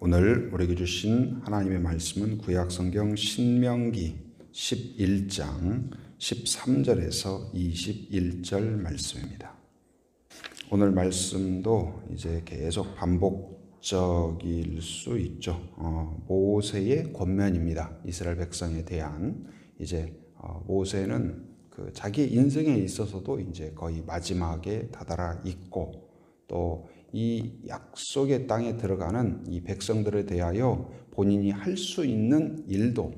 오늘 우리에게 주신 하나님의 말씀은 구약성경 신명기 11장 13절에서 21절 말씀입니다. 오늘 말씀도 이제 계속 반복적일 수 있죠. 모세의 권면입니다. 이스라엘 백성에 대한 이제 모세는 자기 인생에 있어서도 이제 거의 마지막에 다다라 있고 또 이 약속의 땅에 들어가는 이 백성들에 대하여 본인이 할 수 있는 일도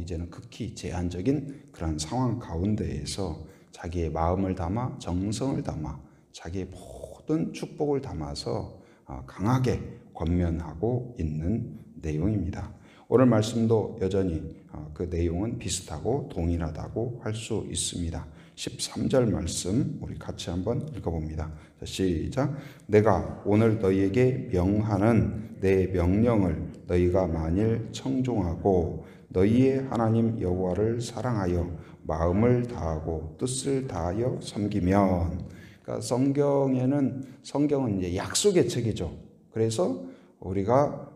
이제는 극히 제한적인 그런 상황 가운데에서 자기의 마음을 담아 정성을 담아 자기의 모든 축복을 담아서 강하게 권면하고 있는 내용입니다. 오늘 말씀도 여전히 그 내용은 비슷하고 동일하다고 할 수 있습니다. 13절 말씀 우리 같이 한번 읽어봅니다. 시작. 내가 오늘 너희에게 명하는 내 명령을 너희가 만일 청종하고 너희의 하나님 여호와를 사랑하여 마음을 다하고 뜻을 다하여 섬기면, 그러니까 성경은 이제 약속의 책이죠. 그래서 우리가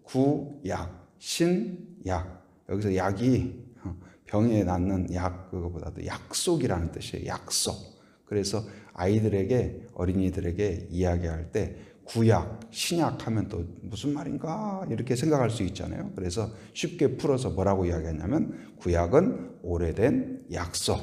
구약, 신약, 여기서 약이 병에 낫는 약, 그거보다도 약속이라는 뜻이에요. 약속. 그래서 어린이들에게 이야기할 때 구약, 신약 하면 또 무슨 말인가 이렇게 생각할 수 있잖아요. 그래서 쉽게 풀어서 뭐라고 이야기하냐면 구약은 오래된 약속,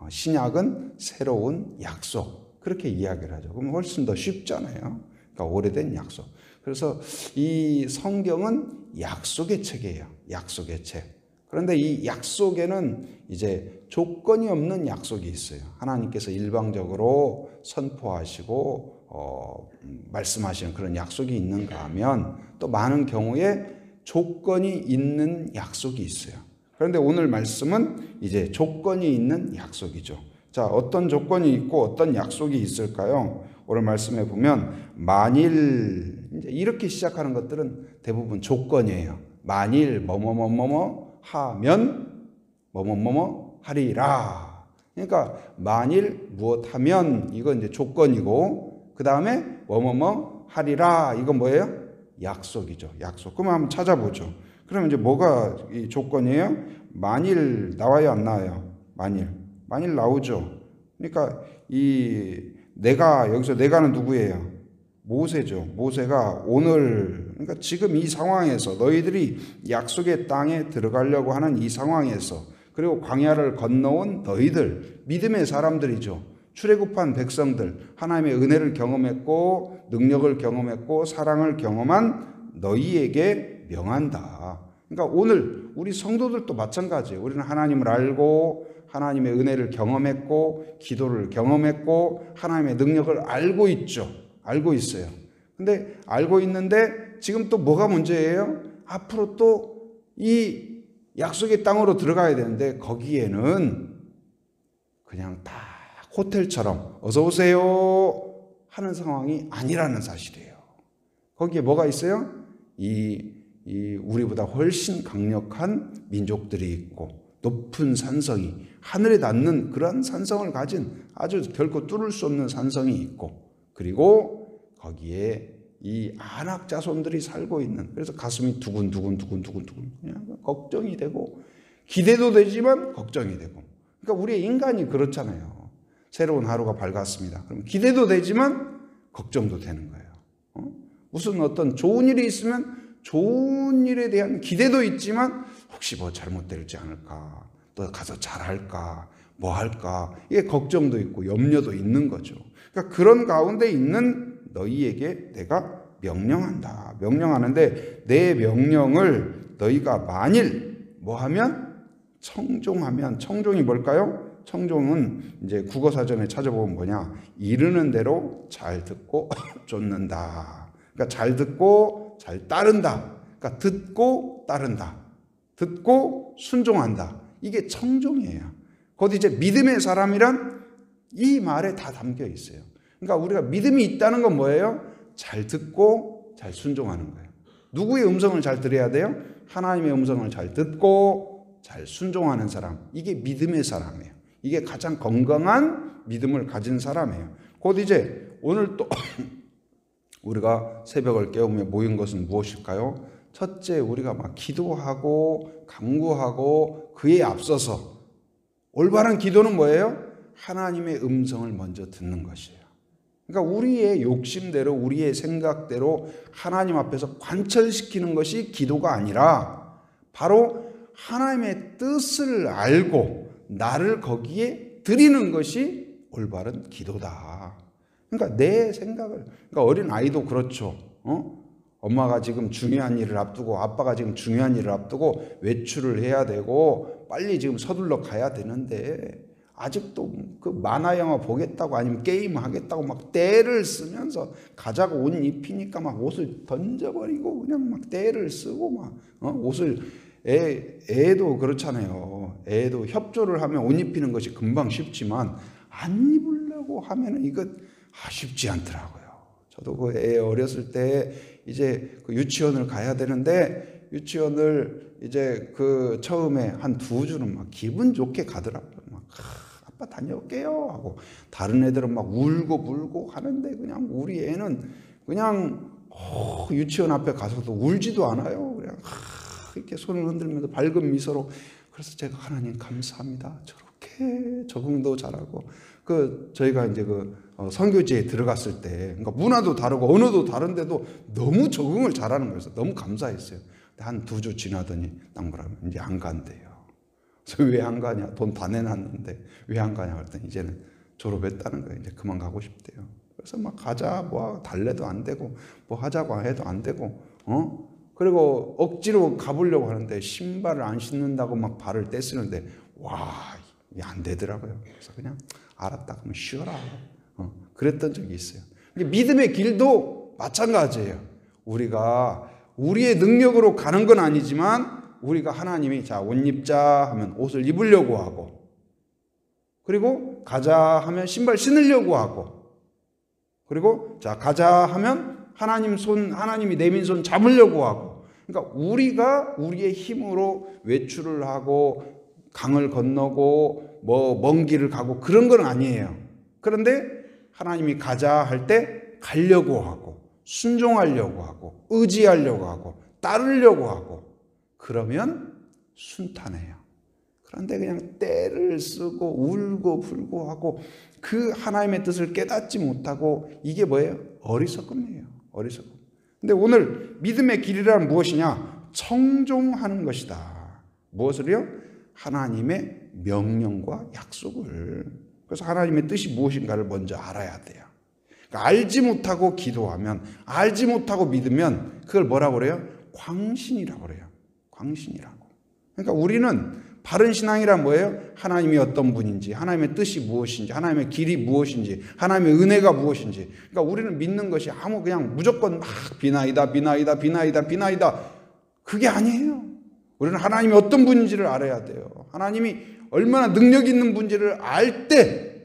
신약은 새로운 약속, 그렇게 이야기를 하죠. 그럼 훨씬 더 쉽잖아요. 그러니까 오래된 약속. 그래서 이 성경은 약속의 책이에요. 약속의 책. 그런데 이 약속에는 이제 조건이 없는 약속이 있어요. 하나님께서 일방적으로 선포하시고 말씀하시는 그런 약속이 있는가 하면 또 많은 경우에 조건이 있는 약속이 있어요. 그런데 오늘 말씀은 이제 조건이 있는 약속이죠. 자, 어떤 조건이 있고 어떤 약속이 있을까요? 오늘 말씀에 보면 만일, 이제 이렇게 시작하는 것들은 대부분 조건이에요. 만일 뭐뭐뭐뭐 하면 뭐뭐뭐뭐 하리라. 그러니까 만일 무엇하면 이건 이제 조건이고, 그 다음에 뭐뭐뭐 하리라, 이건 뭐예요? 약속이죠. 약속. 그럼 한번 찾아보죠. 그러면 이제 뭐가 이 조건이에요? 만일 나와요, 안 나와요? 만일 나오죠. 그러니까 여기서 내가는 누구예요? 모세죠. 모세가 오늘, 그러니까 지금 이 상황에서 너희들이 약속의 땅에 들어가려고 하는 이 상황에서, 그리고 광야를 건너온 너희들, 믿음의 사람들이죠. 출애굽한 백성들, 하나님의 은혜를 경험했고 능력을 경험했고 사랑을 경험한 너희에게 명한다. 그러니까 오늘 우리 성도들도 마찬가지예요. 우리는 하나님을 알고 하나님의 은혜를 경험했고 기도를 경험했고 하나님의 능력을 알고 있어요. 근데 알고 있는데 지금 또 뭐가 문제예요? 앞으로 또 이 약속의 땅으로 들어가야 되는데 거기에는 그냥 다 호텔처럼 어서 오세요 하는 상황이 아니라는 사실이에요. 거기에 뭐가 있어요? 우리보다 훨씬 강력한 민족들이 있고 높은 산성이, 하늘에 닿는 그런 산성을 가진 아주 결코 뚫을 수 없는 산성이 있고, 그리고 거기에 이 안악 자손들이 살고 있는, 그래서 가슴이 두근두근 그냥 걱정이 되고 기대도 되지만 걱정이 되고. 그러니까 우리의 인간이 그렇잖아요. 새로운 하루가 밝았습니다. 그럼 기대도 되지만 걱정도 되는 거예요. 무슨 어떤 좋은 일이 있으면 좋은 일에 대한 기대도 있지만 혹시 뭐 잘못될지 않을까, 또 가서 잘할까, 뭐 할까, 이게 걱정도 있고 염려도 있는 거죠. 그러니까 그런 가운데 있는 너희에게 내가 명령한다. 명령하는데 내 명령을 너희가 만일 뭐하면? 청종하면. 청종이 뭘까요? 청종은 이제 국어사전에 찾아보면 뭐냐? 이르는 대로 잘 듣고 쫓는다. 그러니까 잘 듣고 잘 따른다. 그러니까 듣고 따른다. 듣고 순종한다. 이게 청종이에요. 곧 이제 믿음의 사람이란 이 말에 다 담겨 있어요. 그러니까 우리가 믿음이 있다는 건 뭐예요? 잘 듣고 잘 순종하는 거예요. 누구의 음성을 잘 들어야 돼요? 하나님의 음성을 잘 듣고 잘 순종하는 사람. 이게 믿음의 사람이에요. 이게 가장 건강한 믿음을 가진 사람이에요. 곧 이제 오늘 또 우리가 새벽을 깨우며 모인 것은 무엇일까요? 첫째, 우리가 막 기도하고 간구하고 그에 앞서서 올바른 기도는 뭐예요? 하나님의 음성을 먼저 듣는 것이에요. 그러니까 우리의 욕심대로 우리의 생각대로 하나님 앞에서 관철시키는 것이 기도가 아니라 바로 하나님의 뜻을 알고 나를 거기에 드리는 것이 올바른 기도다. 그러니까 내 생각을, 그러니까 어린 아이도 그렇죠. 엄마가 지금 중요한 일을 앞두고 아빠가 지금 중요한 일을 앞두고 외출을 해야 되고 빨리 지금 서둘러 가야 되는데 아직도 그 만화 영화 보겠다고 아니면 게임 하겠다고 막 떼를 쓰면서 가자고 옷 입히니까 막 옷을 던져버리고 그냥 막 떼를 쓰고 막 옷을 애도 그렇잖아요. 애도 협조를 하면 옷 입히는 것이 금방 쉽지만 안 입으려고 하면은 이거 쉽지 않더라고요. 저도 그 애 어렸을 때 이제 그 유치원을 가야 되는데 유치원을 이제 그 처음에 한 2주는 막 기분 좋게 가더라고요. 막 아빠 다녀올게요 하고 다른 애들은 막 울고 불고 하는데 그냥 우리 애는 그냥 유치원 앞에 가서도 울지도 않아요. 그냥 이렇게 손을 흔들면서 밝은 미소로. 그래서 제가 하나님 감사합니다. 저렇게 적응도 잘하고 저희가 이제 선교지에 들어갔을 때 그러니까 문화도 다르고 언어도 다른데도 너무 적응을 잘하는 거였어요. 너무 감사했어요. 한 2주 지나더니 남그라면 이제 안 간대요. 그래서 왜 안 가냐? 돈 다 내놨는데 왜 안 가냐? 그랬더니 이제는 졸업했다는 거예요. 이제 그만 가고 싶대요. 그래서 막 가자 뭐 달래도 안 되고 뭐 하자고 해도 안 되고 그리고 억지로 가보려고 하는데 신발을 안 신는다고 막 발을 떼쓰는데 이게 안 되더라고요. 그래서 그냥 알았다 그러면 쉬어라. 그랬던 적이 있어요. 믿음의 길도 마찬가지예요. 우리가 우리의 능력으로 가는 건 아니지만 우리가 하나님이 자, 옷 입자 하면 옷을 입으려고 하고 그리고 가자 하면 신발 신으려고 하고 그리고 자, 가자 하면 하나님이 내민 손 잡으려고 하고 그러니까 우리가 우리의 힘으로 외출을 하고 강을 건너고 뭐 먼 길을 가고 그런 건 아니에요. 그런데 하나님이 가자 할 때 가려고 하고 순종하려고 하고 의지하려고 하고 따르려고 하고 그러면 순탄해요. 그런데 그냥 떼를 쓰고 울고 불고 하고 그 하나님의 뜻을 깨닫지 못하고 이게 뭐예요? 어리석음이에요. 어리석음. 근데 오늘 믿음의 길이란 무엇이냐? 청종하는 것이다. 무엇을요? 하나님의 명령과 약속을. 그래서 하나님의 뜻이 무엇인가를 먼저 알아야 돼요. 그러니까 알지 못하고 기도하면 알지 못하고 믿으면 그걸 뭐라고 그래요? 광신이라고 그래요. 광신이라고. 그러니까 우리는 바른 신앙이란 뭐예요? 하나님이 어떤 분인지, 하나님의 뜻이 무엇인지, 하나님의 길이 무엇인지, 하나님의 은혜가 무엇인지. 그러니까 우리는 믿는 것이 그냥 무조건 막 비나이다. 그게 아니에요. 우리는 하나님이 어떤 분인지를 알아야 돼요. 하나님이 얼마나 능력 있는 분인지를 알 때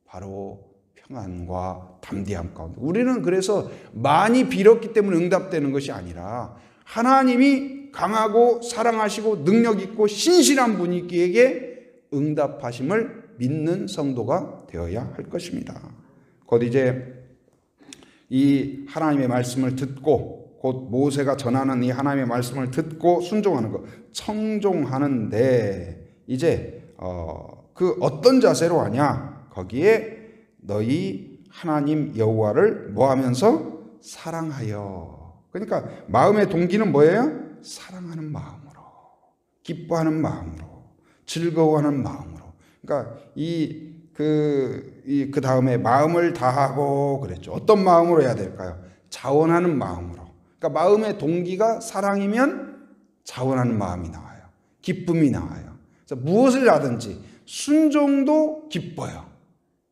바로 평안과 담대함 가운데. 우리는 그래서 많이 빌었기 때문에 응답되는 것이 아니라 하나님이 강하고 사랑하시고 능력 있고 신실한 분이기에 응답하심을 믿는 성도가 되어야 할 것입니다. 곧 이제 이 하나님의 말씀을 듣고 곧 모세가 전하는 이 하나님의 말씀을 듣고 순종하는 것, 청종하는데 이제 그 어떤 자세로 하냐? 거기에 너희 하나님 여호와를 뭐하면서 사랑하여. 그러니까 마음의 동기는 뭐예요? 사랑하는 마음으로, 기뻐하는 마음으로, 즐거워하는 마음으로. 그러니까 그 다음에 마음을 다하고 그랬죠. 어떤 마음으로 해야 될까요? 자원하는 마음으로. 그러니까 마음의 동기가 사랑이면 자원하는 마음이 나와요. 기쁨이 나와요. 그래서 무엇을 하든지 순종도 기뻐요.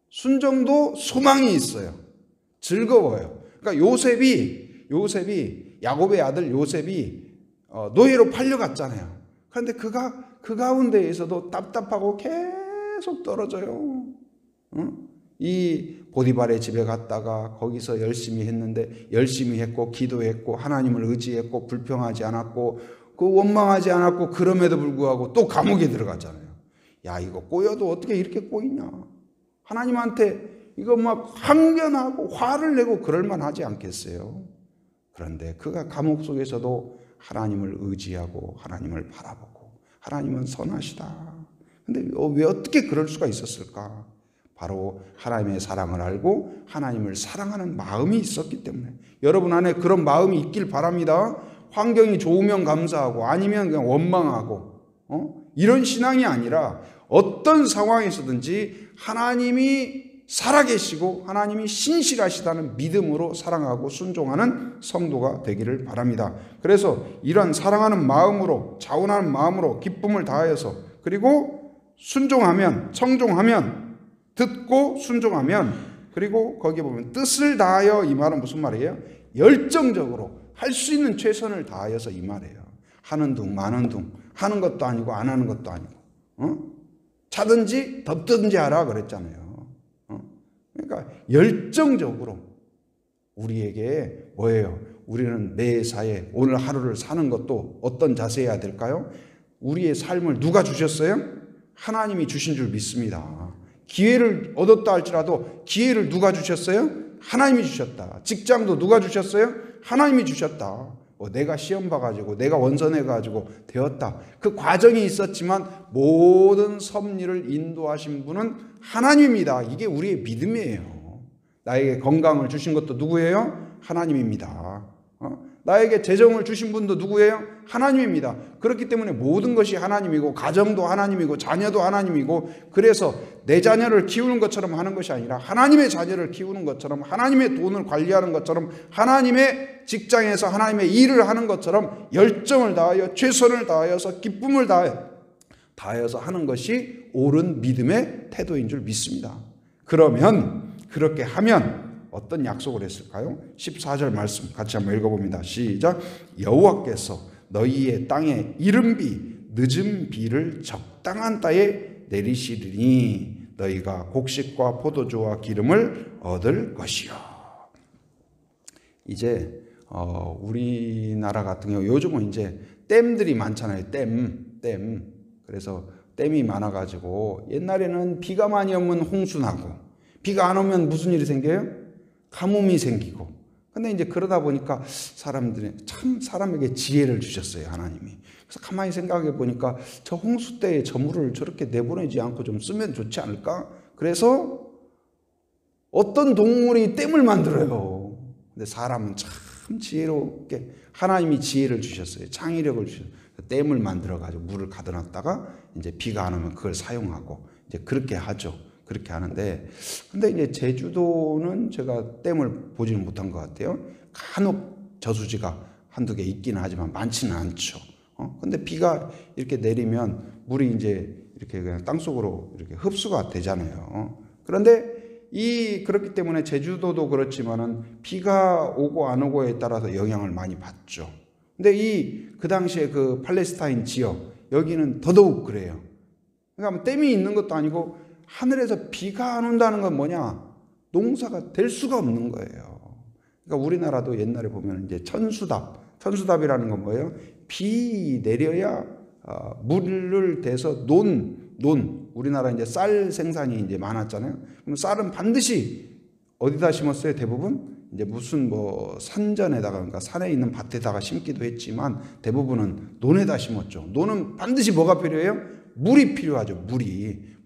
순종도 소망이 있어요. 즐거워요. 그러니까 요셉이 야곱의 아들 요셉이 노예로 팔려갔잖아요. 그런데 그 가운데에서도 답답하고 계속 떨어져요. 이 보디발의 집에 갔다가 거기서 열심히 했는데 열심히 했고 기도했고 하나님을 의지했고 불평하지 않았고 원망하지 않았고 그럼에도 불구하고 또 감옥에 들어갔잖아요. 야, 이거 꼬여도 어떻게 이렇게 꼬이냐. 하나님한테 이거 막 항변하고 화를 내고 그럴 만하지 않겠어요? 그런데 그가 감옥 속에서도 하나님을 의지하고 하나님을 바라보고 하나님은 선하시다. 근데 왜 어떻게 그럴 수가 있었을까? 바로 하나님의 사랑을 알고 하나님을 사랑하는 마음이 있었기 때문에. 여러분 안에 그런 마음이 있길 바랍니다. 환경이 좋으면 감사하고 아니면 그냥 원망하고 이런 신앙이 아니라 어떤 상황에서든지 하나님이 살아계시고 하나님이 신실하시다는 믿음으로 사랑하고 순종하는 성도가 되기를 바랍니다. 그래서 이런 사랑하는 마음으로 자원하는 마음으로 기쁨을 다하여서 그리고 순종하면 청종하면 듣고 순종하면 그리고 거기에 보면 뜻을 다하여 이 말은 무슨 말이에요? 열정적으로 할 수 있는 최선을 다하여서 이 말이에요. 하는 둥 마는 둥 하는 것도 아니고 안 하는 것도 아니고 차든지 덮든지 하라 그랬잖아요. 그러니까 열정적으로 우리에게 뭐예요? 우리는 매사에 오늘 하루를 사는 것도 어떤 자세여야 될까요? 우리의 삶을 누가 주셨어요? 하나님이 주신 줄 믿습니다. 기회를 얻었다 할지라도 기회를 누가 주셨어요? 하나님이 주셨다. 직장도 누가 주셨어요? 하나님이 주셨다. 내가 시험 봐가지고 내가 원선해가지고 되었다. 그 과정이 있었지만 모든 섭리를 인도하신 분은 하나님입니다. 이게 우리의 믿음이에요. 나에게 건강을 주신 것도 누구예요? 하나님입니다. 나에게 재정을 주신 분도 누구예요? 하나님입니다. 그렇기 때문에 모든 것이 하나님이고 가정도 하나님이고 자녀도 하나님이고 그래서 내 자녀를 키우는 것처럼 하는 것이 아니라 하나님의 자녀를 키우는 것처럼 하나님의 돈을 관리하는 것처럼 하나님의 직장에서 하나님의 일을 하는 것처럼 열정을 다하여 최선을 다하여서 기쁨을 다하여서 하는 것이 옳은 믿음의 태도인 줄 믿습니다. 그러면 그렇게 하면 어떤 약속을 했을까요? 14절 말씀 같이 한번 읽어봅니다. 시작. 여호와께서 너희의 땅에 이른 비 늦은 비를 적당한 때에 내리시리니 너희가 곡식과 포도주와 기름을 얻을 것이요. 이제 우리나라 같은 경우 요즘은 이제 댐들이 많잖아요. 댐. 그래서 댐이 많아가지고 옛날에는 비가 많이 오면 홍수 나고 비가 안 오면 무슨 일이 생겨요? 가뭄이 생기고. 근데 이제 그러다 보니까 사람들이 참 사람에게 지혜를 주셨어요, 하나님이. 그래서 가만히 생각해 보니까 저 홍수 때에 저 물을 저렇게 내보내지 않고 좀 쓰면 좋지 않을까? 그래서 어떤 동물이 댐을 만들어요. 근데 사람은 참 지혜롭게 하나님이 지혜를 주셨어요. 창의력을 주셨어요. 댐을 만들어가지고 물을 가둬놨다가 이제 비가 안 오면 그걸 사용하고 이제 그렇게 하죠. 그렇게 하는데, 근데 이제 제주도는 제가 댐을 보지는 못한 것 같아요. 간혹 저수지가 한두 개 있기는 하지만 많지는 않죠. 근데 비가 이렇게 내리면 물이 이제 이렇게 그냥 땅속으로 이렇게 흡수가 되잖아요. 그런데 그렇기 때문에 제주도도 그렇지만은 비가 오고 안 오고에 따라서 영향을 많이 받죠. 근데 그 당시에 그 팔레스타인 지역, 여기는 더더욱 그래요. 그러니까 댐이 있는 것도 아니고 하늘에서 비가 안 온다는 건 뭐냐? 농사가 될 수가 없는 거예요. 그러니까 우리나라도 옛날에 보면 이제 천수답이라는 건 뭐예요? 비 내려야 물을 대서 우리나라 이제 쌀 생산이 이제 많았잖아요. 그럼 쌀은 반드시 어디다 심었어요? 대부분 이제 무슨 산전에다가 그러니까 산에 있는 밭에다가 심기도 했지만 대부분은 논에다 심었죠. 논은 반드시 뭐가 필요해요? 물이 필요하죠.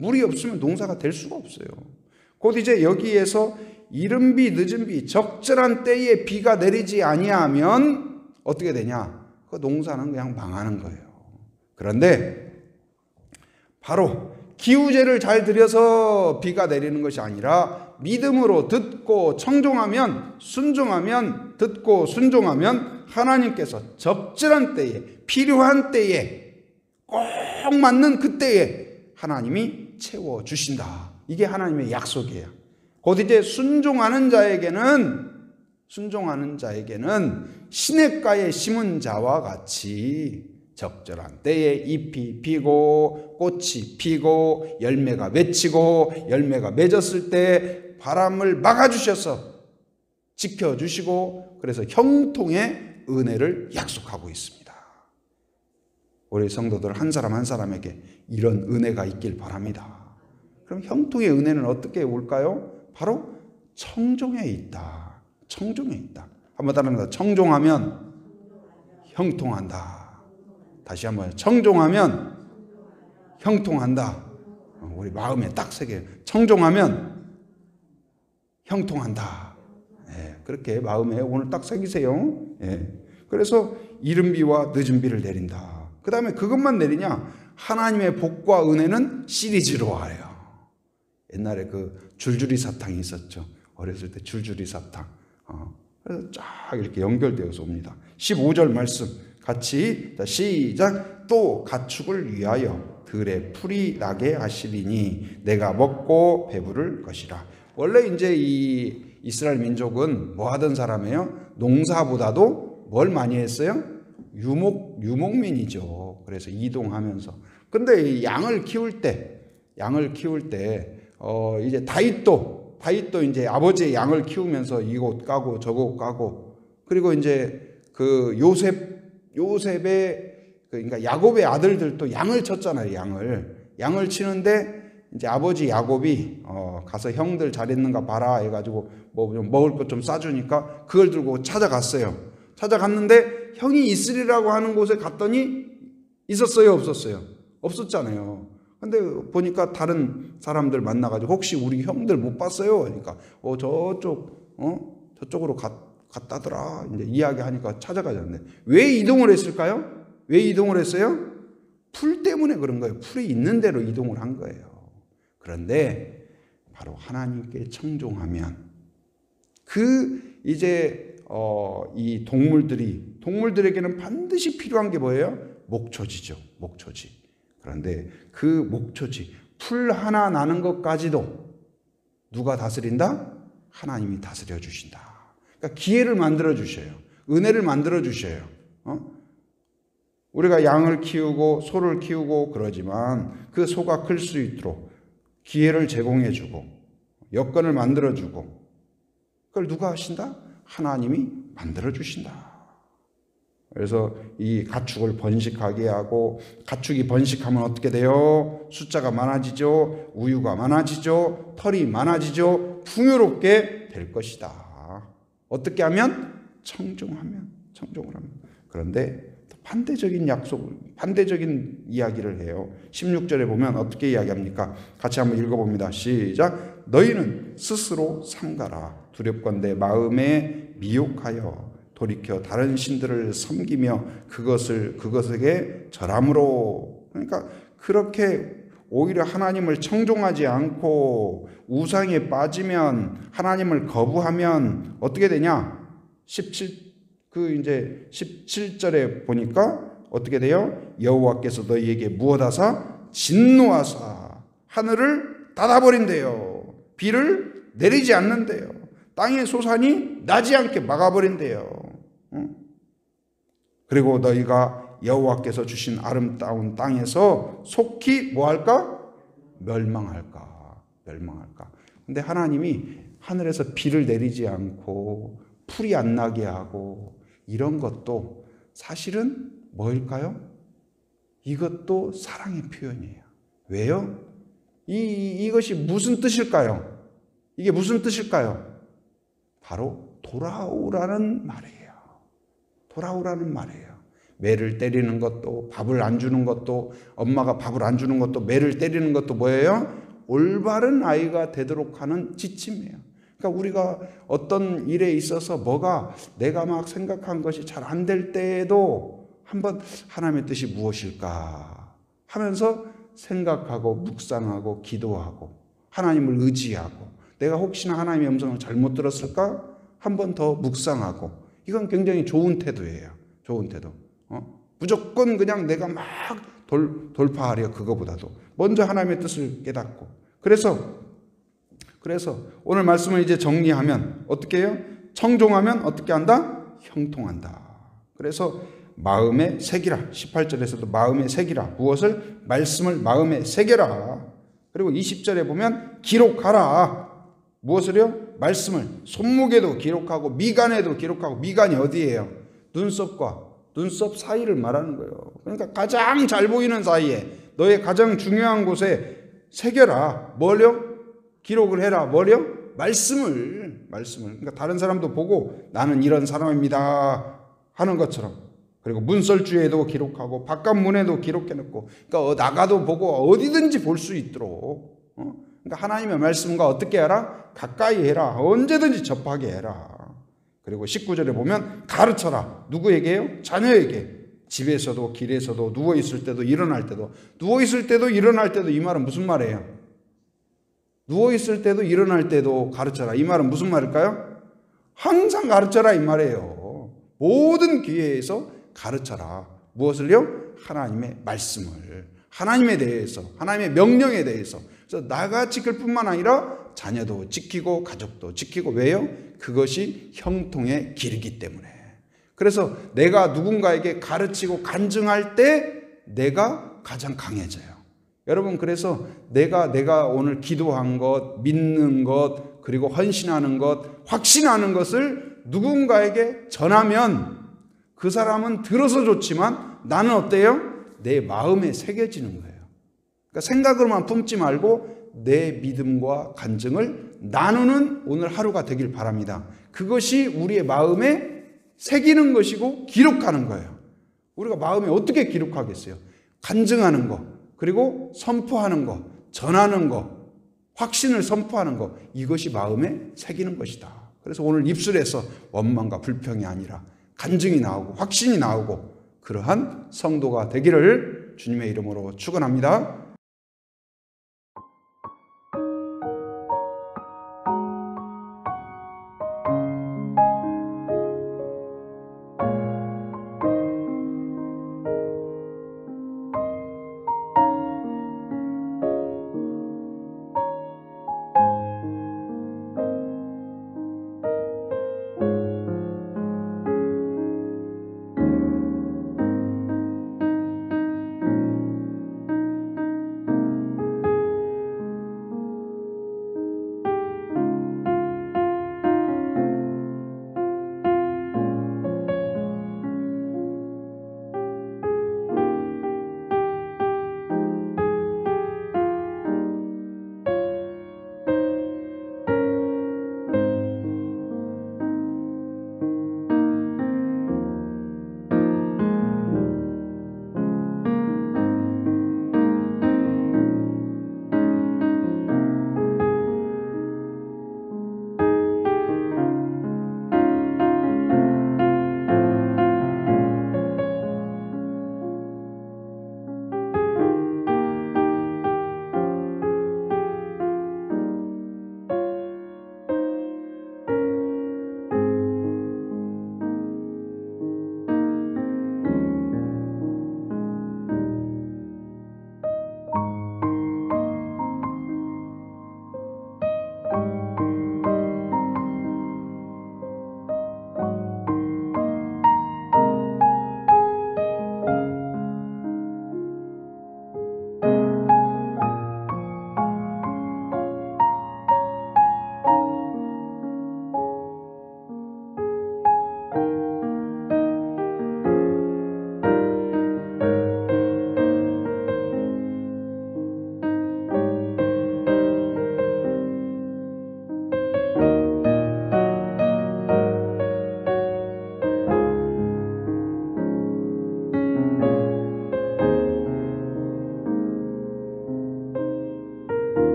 물이 없으면 농사가 될 수가 없어요. 곧 이제 여기에서 이른 비 늦은 비 적절한 때에 비가 내리지 아니하면 어떻게 되냐? 그 농사는 그냥 망하는 거예요. 그런데 바로 기후제를 잘 들여서 비가 내리는 것이 아니라 믿음으로 듣고 청종하면 순종하면 듣고 순종하면 하나님께서 적절한 때에 필요한 때에 꼭 맞는 그때에 하나님이 채워주신다. 이게 하나님의 약속이에요. 곧 이제 순종하는 자에게는 시냇가에 심은 자와 같이 적절한 때에 잎이 피고 꽃이 피고 열매가 맺히고 열매가 맺었을 때 바람을 막아주셔서 지켜주시고 그래서 형통의 은혜를 약속하고 있습니다. 우리 성도들 한 사람 한 사람에게 이런 은혜가 있길 바랍니다. 그럼 형통의 은혜는 어떻게 올까요? 바로 청종에 있다. 청종에 있다. 한번 따라합니다. 청종하면 형통한다. 다시 한번 청종하면 형통한다. 우리 마음에 딱 새겨요. 청종하면 형통한다. 예, 그렇게 마음에 오늘 딱 새기세요. 예. 그래서 이른 비와 늦은 비를 내린다. 그 다음에 그것만 내리냐? 하나님의 복과 은혜는 시리즈로 와요. 옛날에 그 줄줄이 사탕이 있었죠. 어렸을 때 줄줄이 사탕. 그래서 쫙 이렇게 연결되어서 옵니다. 15절 말씀 같이 시작. 또 가축을 위하여 들에 풀이 나게 하시리니 내가 먹고 배부를 것이라. 원래 이제 이 이스라엘 민족은 뭐 하던 사람이에요? 농사보다도 뭘 많이 했어요? 유목민이죠. 그래서 이동하면서. 근데 양을 키울 때 이제 다윗도 이제 아버지의 양을 키우면서 이곳 까고 저곳 까고, 그리고 이제 그 요셉의 그러니까 야곱의 아들들도 양을 쳤잖아요. 양을 치는데 이제 아버지 야곱이 가서 형들 잘 있는가 봐라 해가지고 뭐 좀 먹을 것 좀 싸주니까 그걸 들고 찾아갔어요. 찾아갔는데 형이 있으리라고 하는 곳에 갔더니 있었어요, 없었어요? 없었잖아요. 근데 보니까 다른 사람들 만나가지고 혹시 우리 형들 못 봤어요? 그러니까 저쪽으로 갔다더라. 이제 이야기하니까 찾아가자는데 왜 이동을 했을까요? 왜 이동을 했어요? 풀 때문에 그런 거예요. 풀이 있는 대로 이동을 한 거예요. 그런데 바로 하나님께 청종하면 이 동물들에게는 반드시 필요한 게 뭐예요? 목초지죠. 목초지. 그런데 그 목초지, 풀 하나 나는 것까지도 누가 다스린다? 하나님이 다스려 주신다. 그러니까 기회를 만들어 주셔요. 은혜를 만들어 주셔요. 우리가 양을 키우고 소를 키우고 그러지만 그 소가 클 수 있도록 기회를 제공해 주고 여건을 만들어 주고, 그걸 누가 하신다? 하나님이 만들어 주신다. 그래서 이 가축을 번식하게 하고, 가축이 번식하면 어떻게 돼요? 숫자가 많아지죠. 우유가 많아지죠. 털이 많아지죠. 풍요롭게 될 것이다. 어떻게 하면? 청종을 하면. 그런데 반대적인 이야기를 해요. 16절에 보면 어떻게 이야기합니까? 같이 한번 읽어봅니다. 시작. 너희는 스스로 삼가라. 두렵건대 마음에 미혹하여 돌이켜 다른 신들을 섬기며 그것에게 절함으로. 그러니까 그렇게 오히려 하나님을 청종하지 않고 우상에 빠지면, 하나님을 거부하면 어떻게 되냐? 17절에 보니까 어떻게 돼요? 여호와께서 너희에게 무엇하사? 진노하사 하늘을 닫아버린대요. 비를 내리지 않는데요. 땅의 소산이 나지 않게 막아버린대요. 그리고 너희가 여호와께서 주신 아름다운 땅에서 속히 뭐할까? 멸망할까? 근데 하나님이 하늘에서 비를 내리지 않고 풀이 안 나게 하고 이런 것도 사실은 뭐일까요? 이것도 사랑의 표현이에요. 왜요? 이것이 무슨 뜻일까요? 이게 무슨 뜻일까요? 바로 돌아오라는 말이에요. 매를 때리는 것도, 밥을 안 주는 것도, 엄마가 밥을 안 주는 것도, 매를 때리는 것도 뭐예요? 올바른 아이가 되도록 하는 지침이에요. 그러니까 우리가 어떤 일에 있어서 내가 막 생각한 것이 잘 안 될 때에도 한번 하나님의 뜻이 무엇일까 하면서 생각하고 묵상하고 기도하고 무엇을 의지하고, 내가 혹시나 하나님의 음성을 잘못 들었을까? 한 번 더 묵상하고. 이건 굉장히 좋은 태도예요. 좋은 태도. 무조건 그냥 내가 막 돌파하려, 그거보다도 먼저 하나님의 뜻을 깨닫고. 그래서 오늘 말씀을 이제 정리하면 어떻게 해요? 청종하면 어떻게 한다? 형통한다. 그래서 마음에 새기라. 18절에서도 마음에 새기라. 무엇을? 말씀을 마음에 새겨라. 그리고 20절에 보면 기록하라. 무엇을요? 말씀을 손목에도 기록하고 미간에도 기록하고. 미간이 어디예요? 눈썹 사이를 말하는 거예요. 그러니까 가장 잘 보이는 사이에, 너의 가장 중요한 곳에 새겨라. 뭘요? 기록을 해라. 뭘요? 말씀을. 그러니까 다른 사람도 보고 나는 이런 사람입니다 하는 것처럼. 그리고 문설주에도 기록하고 바깥문에도 기록해놓고, 그러니까 나가도 보고 어디든지 볼 수 있도록. 그러니까 하나님의 말씀과 어떻게 해라? 가까이 해라. 언제든지 접하게 해라. 그리고 19절에 보면 가르쳐라. 누구에게요? 자녀에게. 집에서도 길에서도 누워있을 때도 일어날 때도. 누워있을 때도 일어날 때도, 이 말은 무슨 말이에요? 누워있을 때도 일어날 때도 가르쳐라. 이 말은 무슨 말일까요? 항상 가르쳐라 이 말이에요. 모든 기회에서 가르쳐라. 무엇을요? 하나님의 말씀을. 하나님에 대해서, 하나님의 명령에 대해서. 그래서 나가 지킬 뿐만 아니라 자녀도 지키고 가족도 지키고. 왜요? 그것이 형통의 길이기 때문에. 그래서 내가 누군가에게 가르치고 간증할 때 내가 가장 강해져요. 여러분, 그래서 내가 오늘 기도한 것, 믿는 것, 그리고 헌신하는 것, 확신하는 것을 누군가에게 전하면 그 사람은 들어서 좋지만 나는 어때요? 내 마음에 새겨지는 거예요. 그러니까 생각으로만 품지 말고 내 믿음과 간증을 나누는 오늘 하루가 되길 바랍니다. 그것이 우리의 마음에 새기는 것이고 기록하는 거예요. 우리가 마음에 어떻게 기록하겠어요? 간증하는 거, 그리고 선포하는 거, 전하는 거, 확신을 선포하는 거, 이것이 마음에 새기는 것이다. 그래서 오늘 입술에서 원망과 불평이 아니라 간증이 나오고 확신이 나오고 그러한 성도가 되기를 주님의 이름으로 축원합니다.